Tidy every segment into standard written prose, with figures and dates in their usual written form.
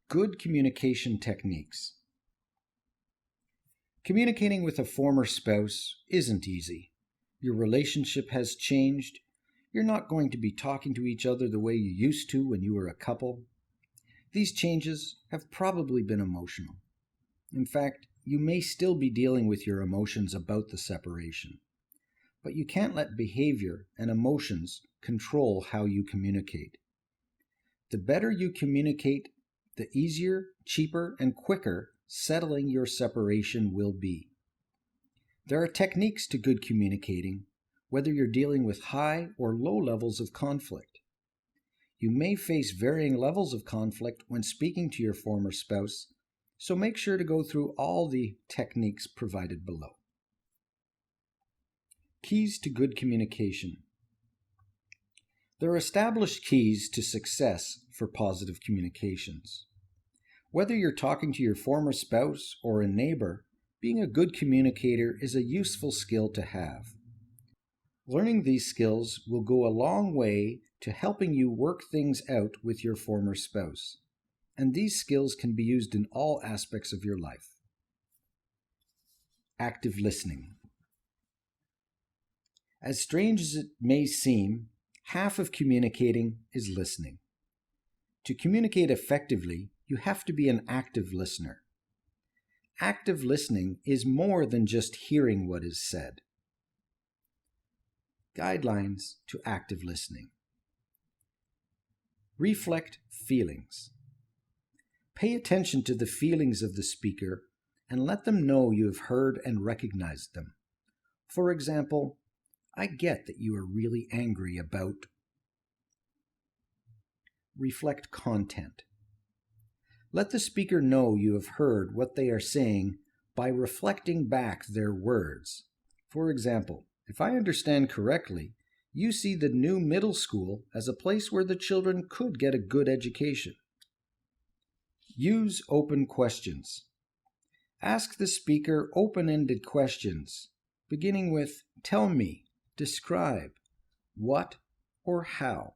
Good communication techniques. Communicating with a former spouse isn't easy. Your relationship has changed. You're not going to be talking to each other the way you used to when you were a couple. These changes have probably been emotional. In fact, you may still be dealing with your emotions about the separation. But you can't let behavior and emotions control how you communicate. The better you communicate, the easier, cheaper, and quicker settling your separation will be. There are techniques to good communicating, whether you're dealing with high or low levels of conflict. You may face varying levels of conflict when speaking to your former spouse, so make sure to go through all the techniques provided below. Keys to good communication. There are established keys to success for positive communications. Whether you're talking to your former spouse or a neighbor, being a good communicator is a useful skill to have. Learning these skills will go a long way to helping you work things out with your former spouse, and these skills can be used in all aspects of your life. Active listening. As strange as it may seem, half of communicating is listening. To communicate effectively, you have to be an active listener. Active listening is more than just hearing what is said. Guidelines to active listening. Reflect feelings. Pay attention to the feelings of the speaker and let them know you have heard and recognized them. For example, I get that you are really angry about. Reflect content. Let the speaker know you have heard what they are saying by reflecting back their words. For example, if I understand correctly, you see the new middle school as a place where the children could get a good education. Use open questions. Ask the speaker open-ended questions, beginning with, tell me, describe, what or how.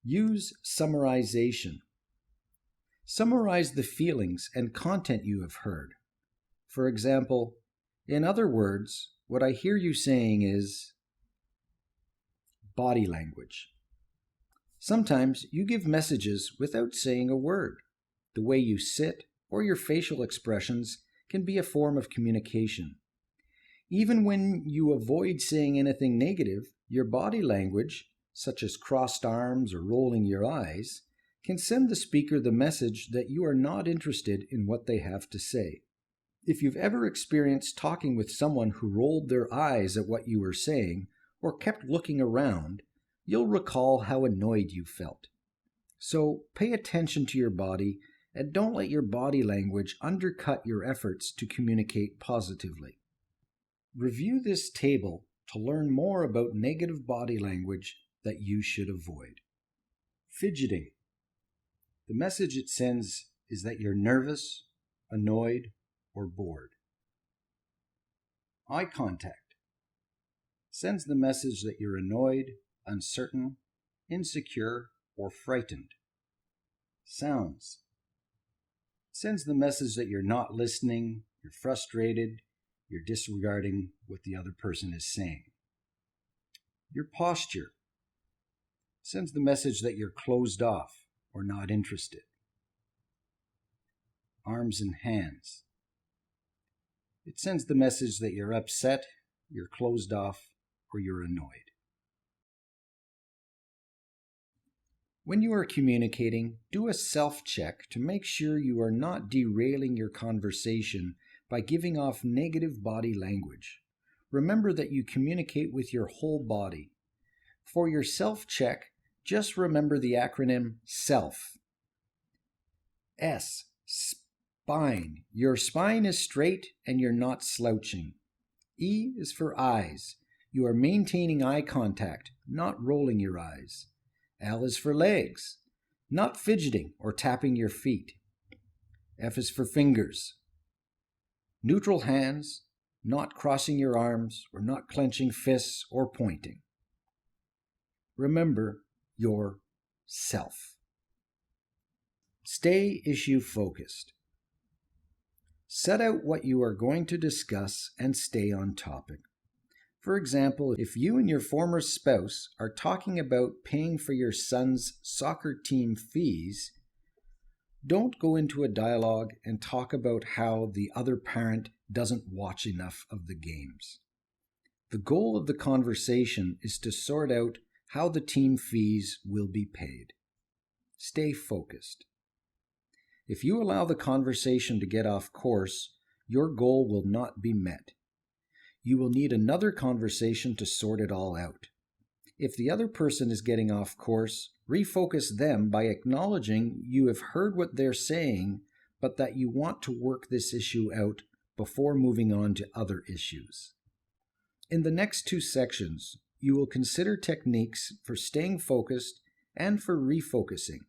Use summarization. Summarize the feelings and content you have heard. For example, in other words, what I hear you saying is body language. Sometimes you give messages without saying a word. The way you sit or your facial expressions can be a form of communication. Even when you avoid saying anything negative, your body language, such as crossed arms or rolling your eyes, can send the speaker the message that you are not interested in what they have to say. If you've ever experienced talking with someone who rolled their eyes at what you were saying or kept looking around, you'll recall how annoyed you felt. So pay attention to your body and don't let your body language undercut your efforts to communicate positively. Review this table to learn more about negative body language that you should avoid. Fidgeting. The message it sends is that you're nervous, annoyed, or bored. Eye contact sends the message that you're annoyed, uncertain, insecure, or frightened. Sounds sends the message that you're not listening, you're frustrated, you're disregarding what the other person is saying. Your posture sends the message that you're closed off or not interested. Arms and hands. It sends the message that you're upset, you're closed off, or you're annoyed. When you are communicating, do a self-check to make sure you are not derailing your conversation by giving off negative body language. Remember that you communicate with your whole body. For your self-check, just remember the acronym SELF. S, spine. Your spine is straight and you're not slouching. E is for eyes. You are maintaining eye contact, not rolling your eyes. L is for legs, not fidgeting or tapping your feet. F is for fingers. Neutral hands, not crossing your arms or not clenching fists or pointing. Remember your self. Stay issue focused. Set out what you are going to discuss and stay on topic. For example, if you and your former spouse are talking about paying for your son's soccer team fees, don't go into a dialogue and talk about how the other parent doesn't watch enough of the games. The goal of the conversation is to sort out how the team fees will be paid. Stay focused. If you allow the conversation to get off course, your goal will not be met. You will need another conversation to sort it all out. If the other person is getting off course, refocus them by acknowledging you have heard what they're saying, but that you want to work this issue out before moving on to other issues. In the next 2 sections, you will consider techniques for staying focused and for refocusing.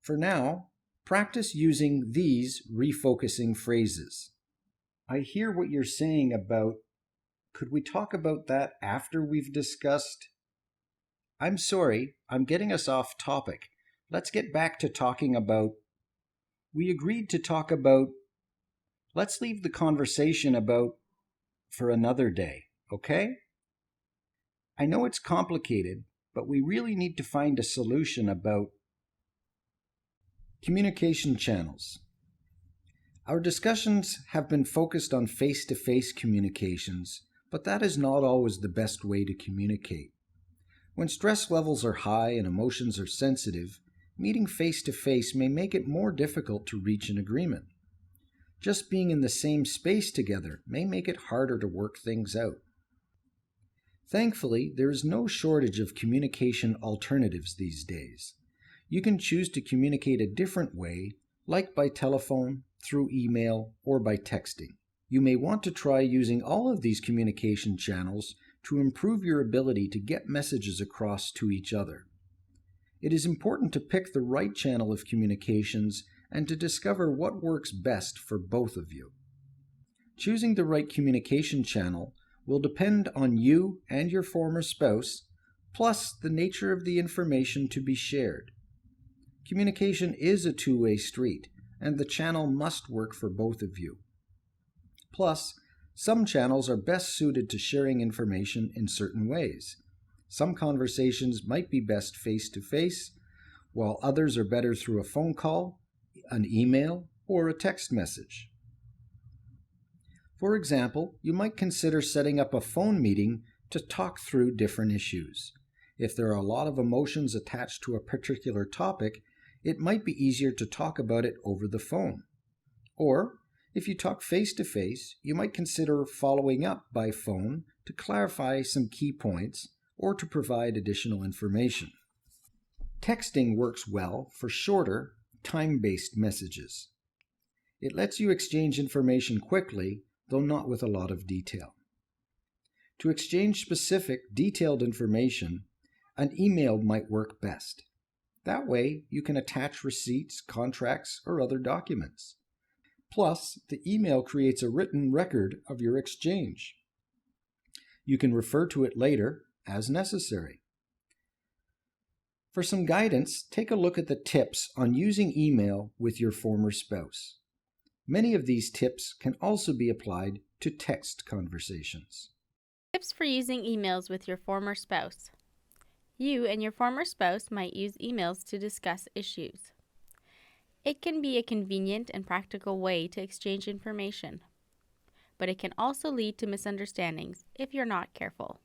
For now, practice using these refocusing phrases. I hear what you're saying about, could we talk about that after we've discussed? I'm sorry, I'm getting us off topic. Let's get back to talking about, we agreed to talk about, let's leave the conversation about for another day, okay? I know it's complicated, but we really need to find a solution about communication channels. Our discussions have been focused on face-to-face communications, but that is not always the best way to communicate. When stress levels are high and emotions are sensitive, meeting face-to-face may make it more difficult to reach an agreement. Just being in the same space together may make it harder to work things out. Thankfully, there is no shortage of communication alternatives these days. You can choose to communicate a different way, like by telephone, through email, or by texting. You may want to try using all of these communication channels to improve your ability to get messages across to each other. It is important to pick the right channel of communications and to discover what works best for both of you. Choosing the right communication channel will depend on you and your former spouse, plus the nature of the information to be shared. Communication is a two-way street, and the channel must work for both of you. Plus, some channels are best suited to sharing information in certain ways. Some conversations might be best face-to-face, while others are better through a phone call, an email, or a text message. For example, you might consider setting up a phone meeting to talk through different issues. If there are a lot of emotions attached to a particular topic, it might be easier to talk about it over the phone. Or, if you talk face-to-face, you might consider following up by phone to clarify some key points or to provide additional information. Texting works well for shorter, time-based messages. It lets you exchange information quickly, though not with a lot of detail. To exchange specific, detailed information, an email might work best. That way, you can attach receipts, contracts, or other documents. Plus, the email creates a written record of your exchange. You can refer to it later as necessary. For some guidance, take a look at the tips on using email with your former spouse. Many of these tips can also be applied to text conversations. Tips for using emails with your former spouse. You and your former spouse might use emails to discuss issues. It can be a convenient and practical way to exchange information, but it can also lead to misunderstandings if you're not careful.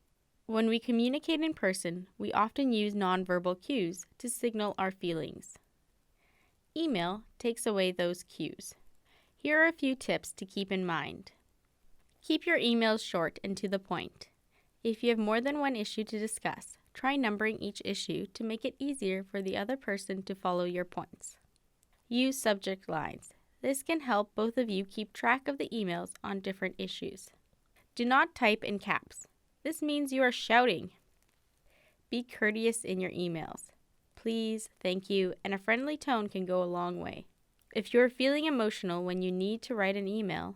When we communicate in person, we often use nonverbal cues to signal our feelings. Email takes away those cues. Here are a few tips to keep in mind. Keep your emails short and to the point. If you have more than one issue to discuss, try numbering each issue to make it easier for the other person to follow your points. Use subject lines. This can help both of you keep track of the emails on different issues. Do not type in caps. This means you are shouting. Be courteous in your emails. Please, thank you, and a friendly tone can go a long way. If you are feeling emotional when you need to write an email,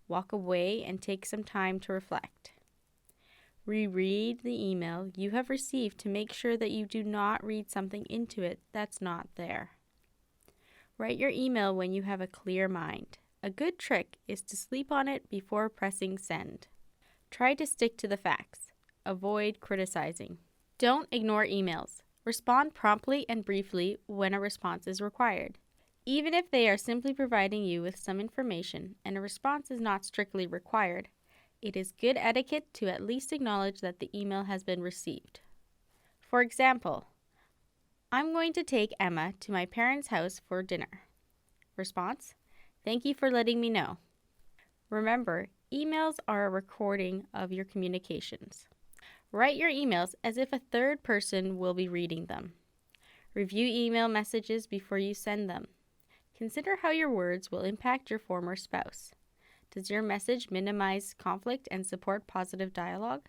walk away and take some time to reflect. Reread the email you have received to make sure that you do not read something into it that's not there. Write your email when you have a clear mind. A good trick is to sleep on it before pressing send. Try to stick to the facts. Avoid criticizing. Don't ignore emails. Respond promptly and briefly when a response is required. Even if they are simply providing you with some information and a response is not strictly required, it is good etiquette to at least acknowledge that the email has been received. For example, I'm going to take Emma to my parents' house for dinner. Response: thank you for letting me know. Remember, emails are a recording of your communications. Write your emails as if a third person will be reading them. Review email messages before you send them. Consider how your words will impact your former spouse. Does your message minimize conflict and support positive dialogue?